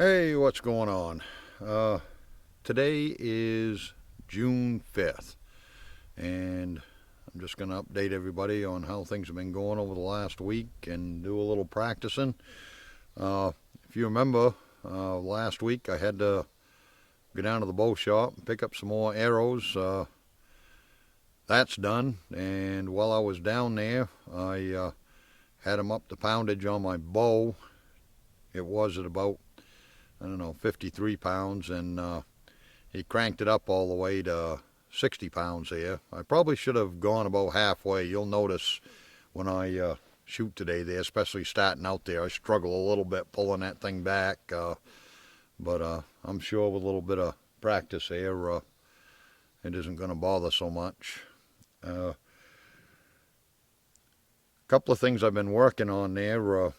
Hey, what's going on? Today is June 5th, and I'm just going to update everybody on how things have been going over the last week and do a little practicing. Uh, if you remember, last week I had to go down to the bow shop and pick up some more arrows. That's done, and while I was down there, I had them up to poundage on my bow. It was at about, I don't know, 53 pounds, and he cranked it up all the way to 60 pounds there. I probably should have gone about halfway. You'll notice when I shoot today there, especially starting out there, I struggle a little bit pulling that thing back. But I'm sure with a little bit of practice there, it isn't going to bother so much. A couple of things I've been working on there.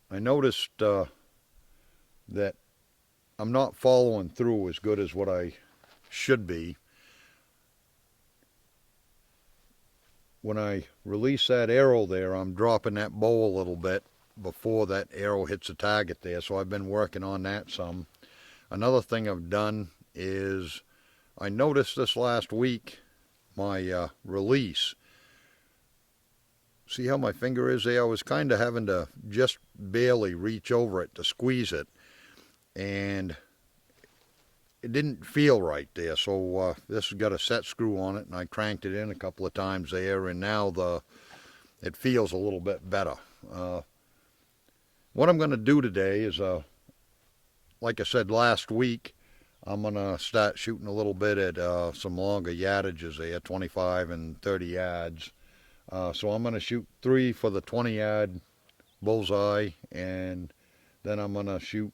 I noticed that I'm not following through as good as what I should be. When I release that arrow there, I'm dropping that bow a little bit before that arrow hits the target there, so I've been working on that some. Another thing I've done is I noticed this last week my release. See how my finger is there? I was kind of having to just barely reach over it to squeeze it, and it didn't feel right there. So this has got a set screw on it, and I cranked it in a couple of times there, and now it feels a little bit better. What I'm going to do today is, like I said last week, I'm going to start shooting a little bit at some longer yardages there, 25 and 30 yards. So I'm going to shoot 3 for the 20-yard bullseye, and then I'm going to shoot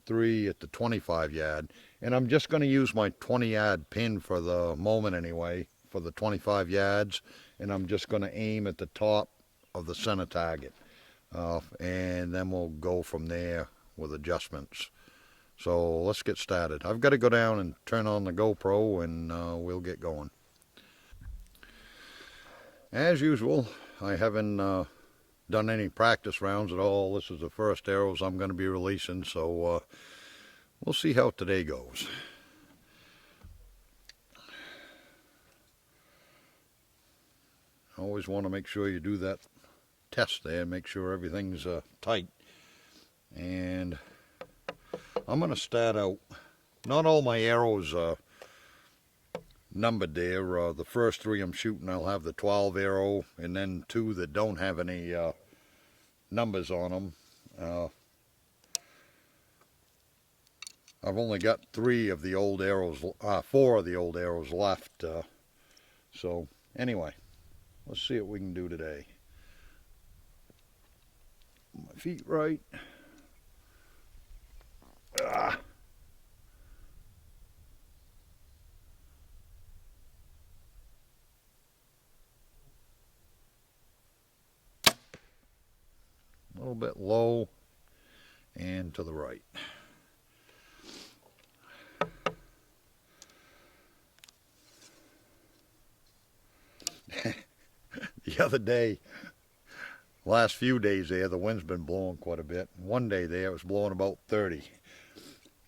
3 at the 25-yard. And I'm just going to use my 20-yard pin for the moment anyway, for the 25 yards, and I'm just going to aim at the top of the center target. And then we'll go from there with adjustments. So let's get started. I've got to go down and turn on the GoPro, and we'll get going. As usual, I haven't done any practice rounds at all. This is the first arrows I'm going to be releasing, so we'll see how today goes. Always want to make sure you do that test there, make sure everything's tight. And I'm going to start out, not all my arrows are numbered there. The first 3 I'm shooting, I'll have the 12 arrow, and then 2 that don't have any numbers on them. I've only got 3 of the old arrows, 4 of the old arrows left. So anyway, let's see what we can do today. My feet right. A little bit low and to the right. The other day, last few days there, the wind's been blowing quite a bit. One day there, it was blowing about 30.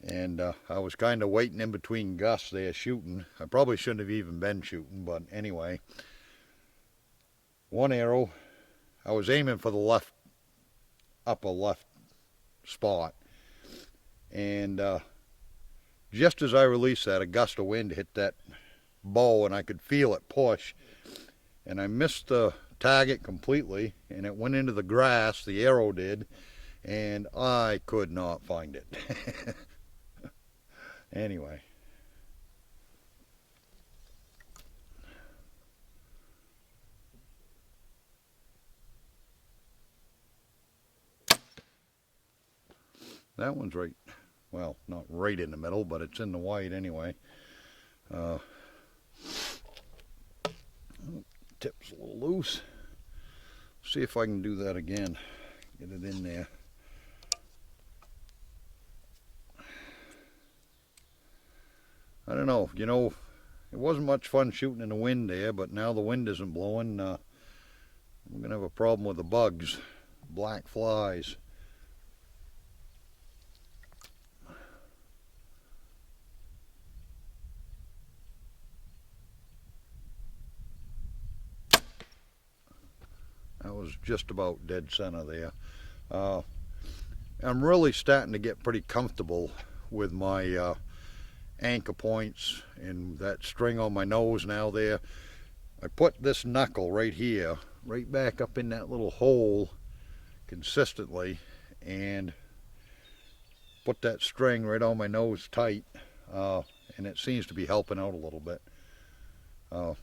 And I was kind of waiting in between gusts there shooting. I probably shouldn't have even been shooting, but anyway. One arrow, I was aiming for the left, upper left spot. And just as I released that, a gust of wind hit that bow, and I could feel it push. And I missed the target completely, and it went into the grass, the arrow did, and I could not find it. Anyway. That one's right, well, not right in the middle, but it's in the white anyway. Tip's a little loose. See if I can do that again. Get it in there. I don't know, it wasn't much fun shooting in the wind there, but now the wind isn't blowing. I'm going to have a problem with the bugs, black flies. That was just about dead center there. Uh, I'm really starting to get pretty comfortable with my anchor points and that string on my nose now there. I put this knuckle right here, right back up in that little hole consistently, and put that string right on my nose tight, and it seems to be helping out a little bit. Uh,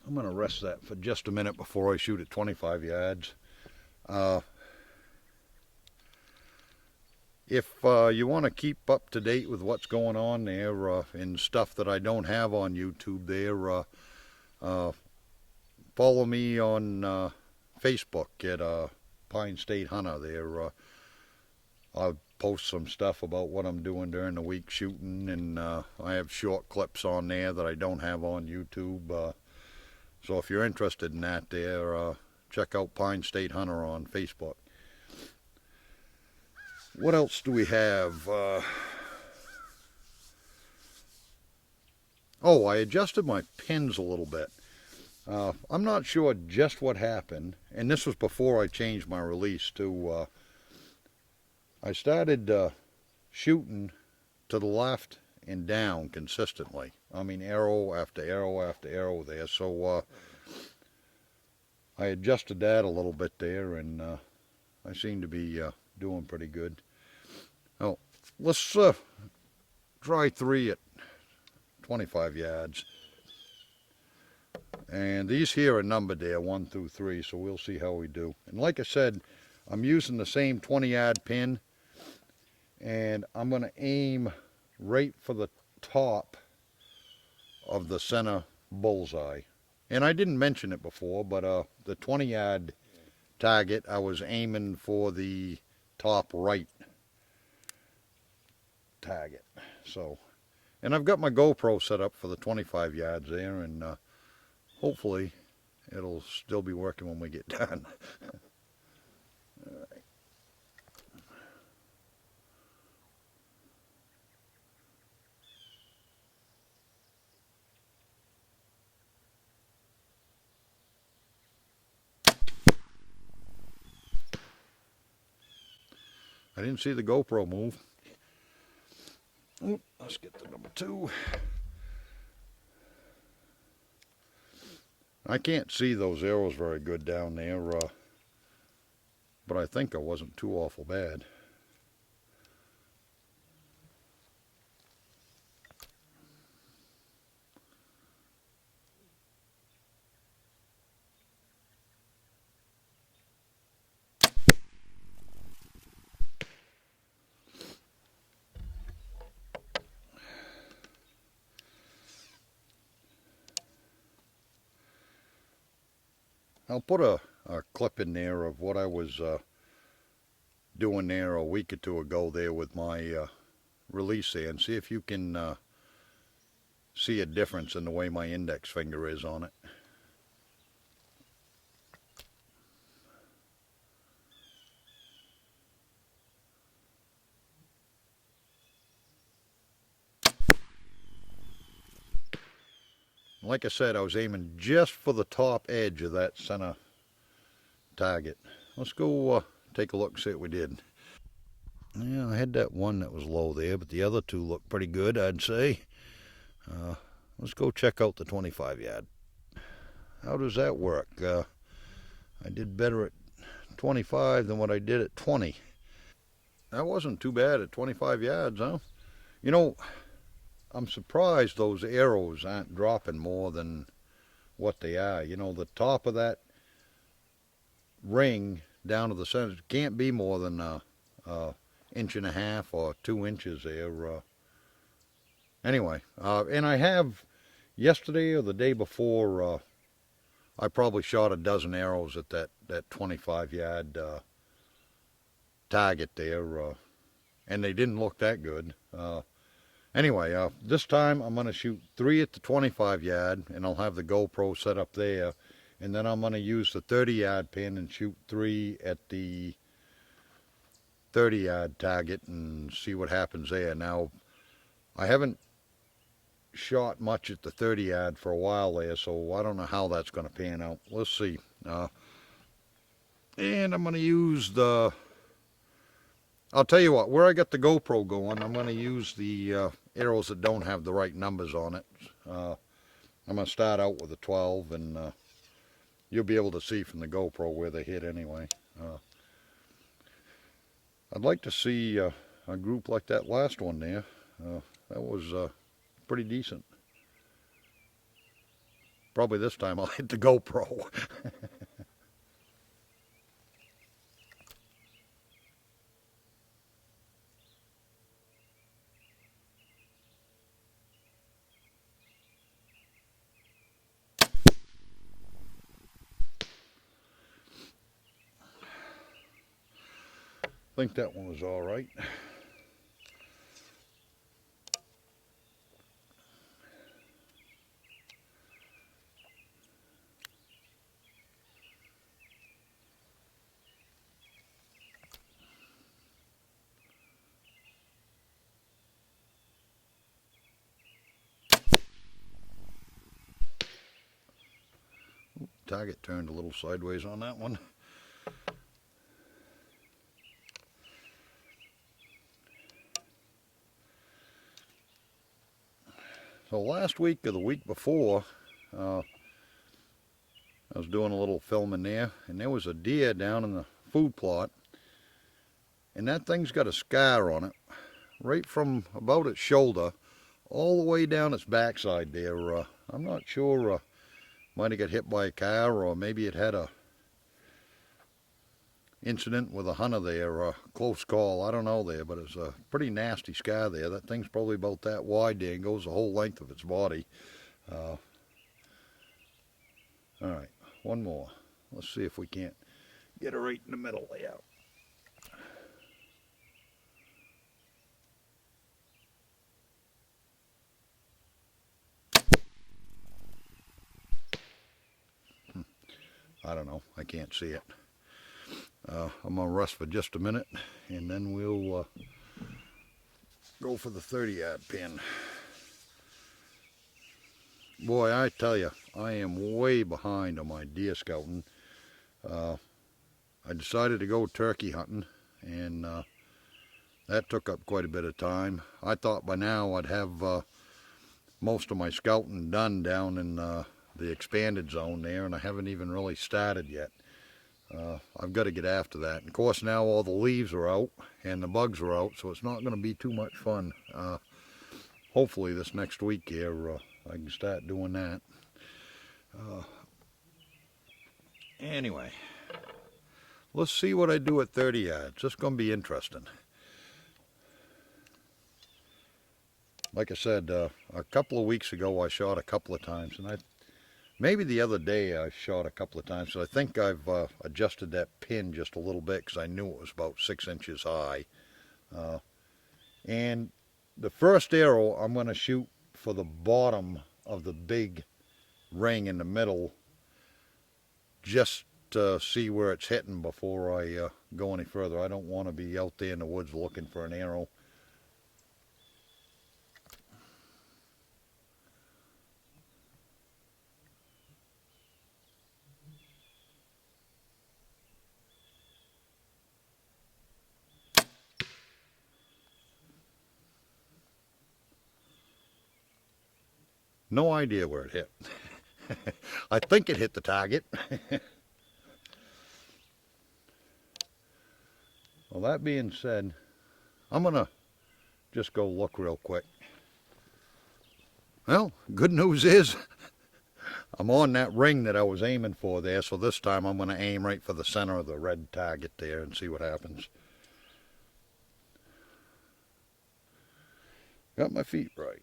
I'm going to rest that for just a minute before I shoot at 25 yards. If you want to keep up to date with what's going on there and stuff that I don't have on YouTube there, follow me on Facebook at Pine State Hunter there. I'll post some stuff about what I'm doing during the week shooting, and I have short clips on there that I don't have on YouTube. So if you're interested in that there, check out Pine State Hunter on Facebook. What else do we have? Oh, I adjusted my pins a little bit. I'm not sure just what happened, and this was before I changed my release to, I started shooting to the left and down consistently. I mean, arrow after arrow after arrow there. So I adjusted that a little bit there, and I seem to be doing pretty good. Oh, let's try 3 at 25 yards. And these here are numbered there, 1 through 3, so we'll see how we do. And like I said, I'm using the same 20-yard pin, and I'm going to aim right for the top of the center bullseye. And I didn't mention it before, but the 20-yard target, I was aiming for the top right target. So, and I've got my GoPro set up for the 25 yards there, and hopefully it'll still be working when we get done. All right. I didn't see the GoPro move. Oop, let's get the number 2. I can't see those arrows very good down there, but I think I wasn't too awful bad. I'll put a clip in there of what I was doing there a week or 2 ago there with my release there, and see if you can see a difference in the way my index finger is on it. Like I said, I was aiming just for the top edge of that center target. Let's go take a look and see what we did. Yeah, I had that one that was low there, but the other 2 look pretty good, I'd say. Let's go check out the 25 yard. How does that work? I did better at 25 than what I did at 20. That wasn't too bad at 25 yards, huh? You know, I'm surprised those arrows aren't dropping more than what they are. You know, the top of that ring down to the center can't be more than a inch and a half or 2 inches there. Anyway, and I have yesterday or the day before, I probably shot a dozen arrows at that 25 yard target there, and they didn't look that good. Anyway, this time I'm going to shoot 3 at the 25 yard, and I'll have the GoPro set up there, and then I'm going to use the 30 yard pin and shoot 3 at the 30 yard target and see what happens there. Now, I haven't shot much at the 30 yard for a while there, so I don't know how that's going to pan out. Let's see. And I'm going to use the, I'll tell you what, where I got the GoPro going, I'm going to use the arrows that don't have the right numbers on it. I'm going to start out with a 12, and you'll be able to see from the GoPro where they hit anyway. I'd like to see a group like that last one there. That was pretty decent. Probably this time I'll hit the GoPro. I think that one was all right. Target turned a little sideways on that one. So last week or the week before, I was doing a little filming there, and there was a deer down in the food plot, and that thing's got a scar on it, right from about its shoulder all the way down its backside there. I'm not sure, might have got hit by a car, or maybe it had a incident with a hunter there, close call, I don't know there, but it's a pretty nasty scar there. That thing's probably about that wide there and goes the whole length of its body. Alright, one more. Let's see if we can't get her right in the middle there. I don't know, I can't see it. I'm going to rest for just a minute, and then we'll go for the 30 yard pin. Boy, I tell you, I am way behind on my deer scouting. I decided to go turkey hunting, and that took up quite a bit of time. I thought by now I'd have most of my scouting done down in the expanded zone there, and I haven't even really started yet. I've got to get after that. And of course now all the leaves are out and the bugs are out, so it's not going to be too much fun. Hopefully this next week here I can start doing that. Anyway, let's see what I do at 30 yards. It's going to be interesting. Like I said, a couple of weeks ago I shot a couple of times, and maybe the other day I shot a couple of times, so I think I've adjusted that pin just a little bit because I knew it was about 6 inches high. And the first arrow I'm going to shoot for the bottom of the big ring in the middle, just to see where it's hitting before I go any further. I don't want to be out there in the woods looking for an arrow. No idea where it hit. I think it hit the target. Well, that being said, I'm going to just go look real quick. Well, good news is I'm on that ring that I was aiming for there, so this time I'm going to aim right for the center of the red target there and see what happens. Got my feet right.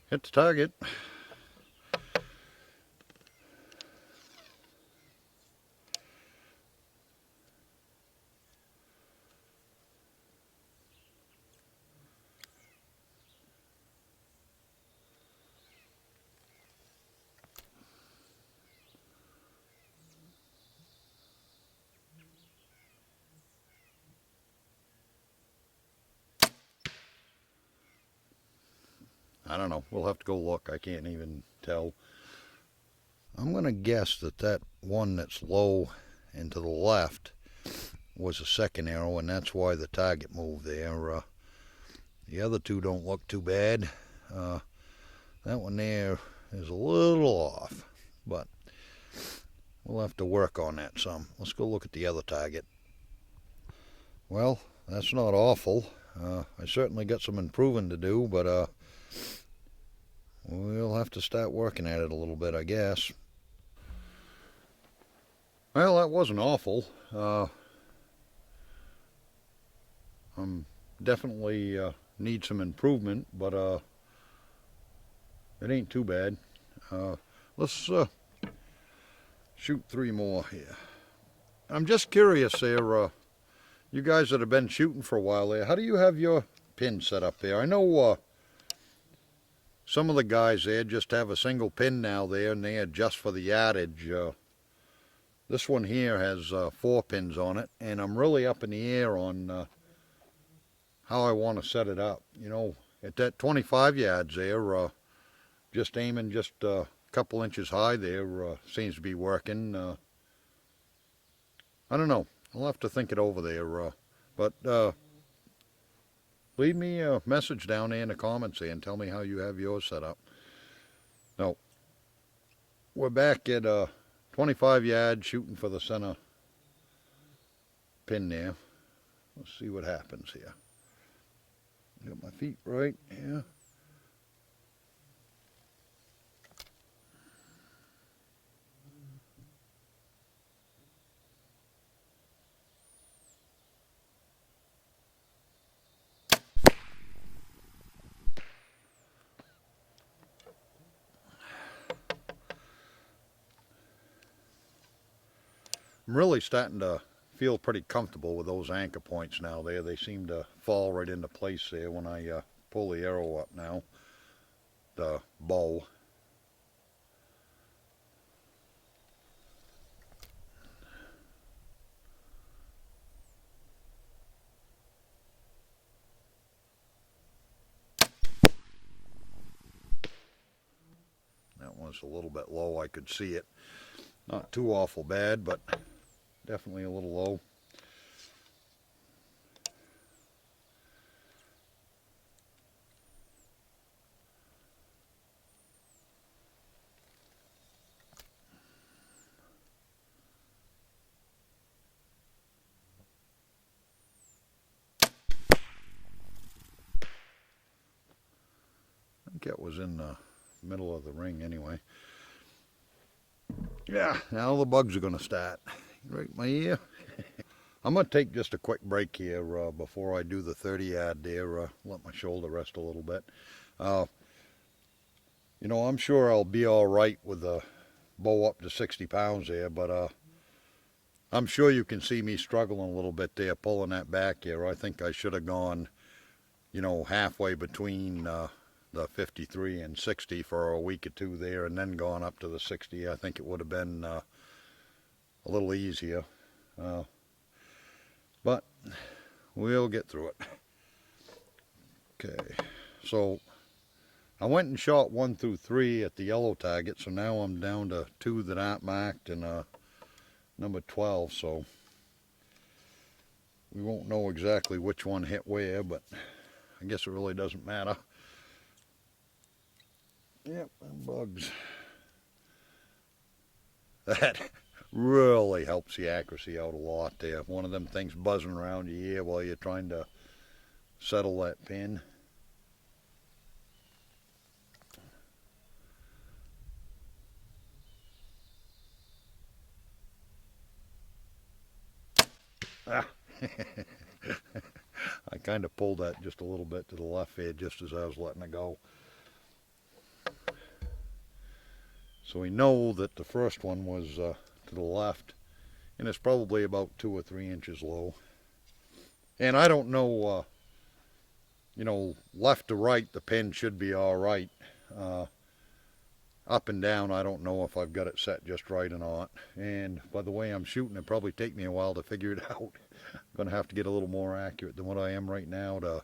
Hit the target. I don't know. We'll have to go look. I can't even tell. I'm going to guess that that one that's low and to the left was a second arrow, and that's why the target moved there. The other two don't look too bad. That one there is a little off, but we'll have to work on that some. Let's go look at the other target. Well, that's not awful. I certainly got some improving to do, but we'll have to start working at it a little bit, I guess. Well, that wasn't awful. I'm definitely need some improvement, but it ain't too bad. Let's shoot 3 more here. I'm just curious there, you guys that have been shooting for a while there, how do you have your pin set up there? I know some of the guys there just have a single pin now there, and they adjust for the yardage. This one here has 4 pins on it, and I'm really up in the air on how I want to set it up. You know, at that 25 yards there, just aiming just a couple inches high there seems to be working. I don't know. I'll have to think it over there. But leave me a message down there in the comments there and tell me how you have yours set up. Now, we're back at 25 yards shooting for the center pin there. Let's see what happens here. Got my feet right here. I'm really starting to feel pretty comfortable with those anchor points now there. They seem to fall right into place there when I pull the arrow up now, the bow. That one's a little bit low, I could see it. Not too awful bad, but definitely a little low. I think it was in the middle of the ring anyway. Yeah, now the bugs are going to start. Right in my ear. I'm going to take just a quick break here before I do the 30 yard there. Let my shoulder rest a little bit. You know, I'm sure I'll be all right with the bow up to 60 pounds there, but I'm sure you can see me struggling a little bit there pulling that back here. I think I should have gone, you know, halfway between the 53 and 60 for a week or two there, and then gone up to the 60. I think it would have been a little easier, but we'll get through it. Okay, so I went and shot 1 through 3 at the yellow target, so now I'm down to 2 that aren't marked and number 12, so we won't know exactly which one hit where, but I guess it really doesn't matter. Yep, bugs. That really helps the accuracy out a lot there. One of them things buzzing around your ear while you're trying to settle that pin. Ah. I kind of pulled that just a little bit to the left there just as I was letting it go. So we know that the first one was to the left, and it's probably about 2 or 3 inches low. And I don't know, you know, left to right, the pin should be all right. Up and down, I don't know if I've got it set just right or not. And by the way I'm shooting, it'll probably take me a while to figure it out. I'm going to have to get a little more accurate than what I am right now to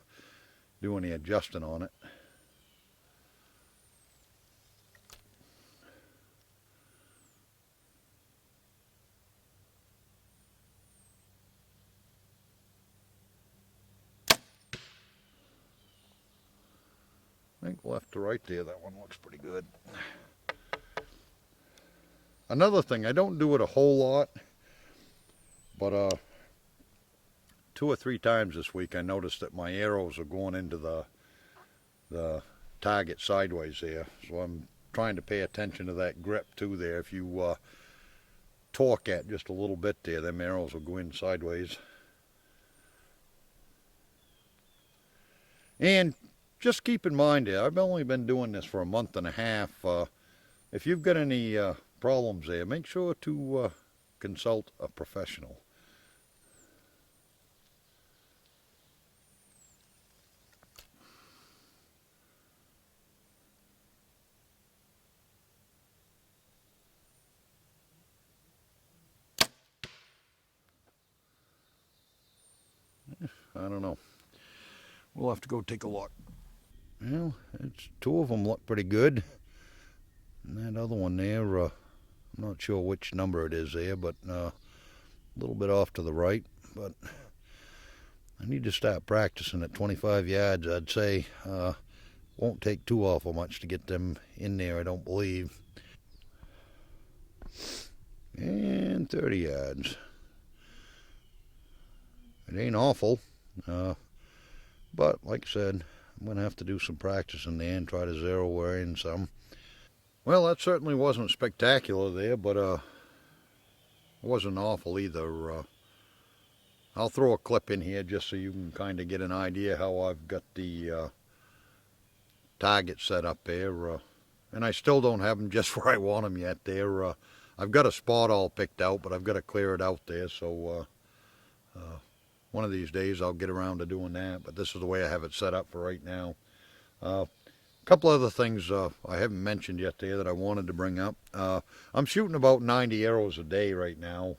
do any adjusting on it. think left to right there, that one looks pretty good. Another thing, I don't do it a whole lot, but 2 or 3 times this week I noticed that my arrows are going into the target sideways there. So I'm trying to pay attention to that grip too there. If you torque at just a little bit there, them arrows will go in sideways. And just keep in mind there, I've only been doing this for a month and a half. If you've got any problems there, make sure to consult a professional. I don't know. We'll have to go take a look. Well, it's 2 of them look pretty good. And that other one there, I'm not sure which number it is there, but a little bit off to the right. But I need to start practicing at 25 yards, I'd say. Won't take too awful much to get them in there, I don't believe. And 30 yards. It ain't awful. But like I said, I'm going to have to do some practicing there and try to zero her in some. Well, that certainly wasn't spectacular there, but it wasn't awful either. I'll throw a clip in here just so you can kind of get an idea how I've got the target set up there. And I still don't have them just where I want them yet there. I've got a spot all picked out, but I've got to clear it out there. So one of these days I'll get around to doing that. But this is the way I have it set up for right now. A couple other things I haven't mentioned yet there that I wanted to bring up. I'm shooting about 90 arrows a day right now.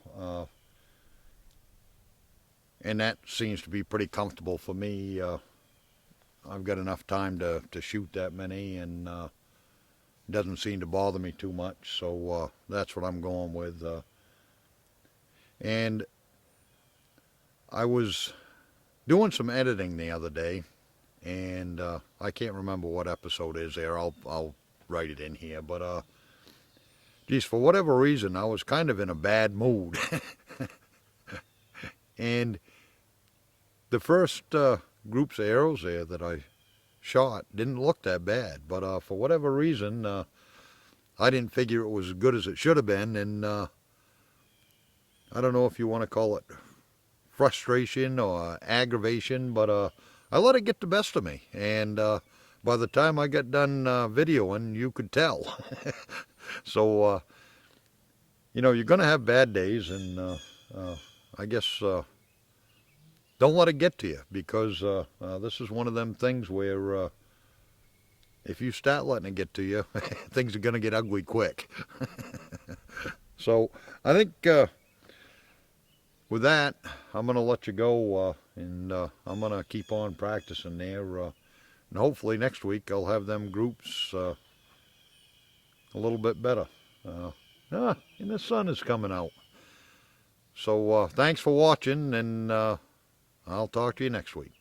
And that seems to be pretty comfortable for me. I've got enough time to shoot that many, and it doesn't seem to bother me too much. So that's what I'm going with. And I was doing some editing the other day, and I can't remember what episode is there. I'll write it in here. But geez, for whatever reason, I was kind of in a bad mood. And the first groups of arrows there that I shot didn't look that bad. But for whatever reason, I didn't figure it was as good as it should have been. And I don't know if you want to call it frustration or aggravation, but I let it get the best of me. And by the time I got done videoing, you could tell. So, you know, you're going to have bad days, and I guess don't let it get to you, because this is one of them things where if you start letting it get to you, things are going to get ugly quick. So I think with that, I'm going to let you go, and I'm going to keep on practicing there. And hopefully next week I'll have them groups a little bit better. And the sun is coming out. So thanks for watching, and I'll talk to you next week.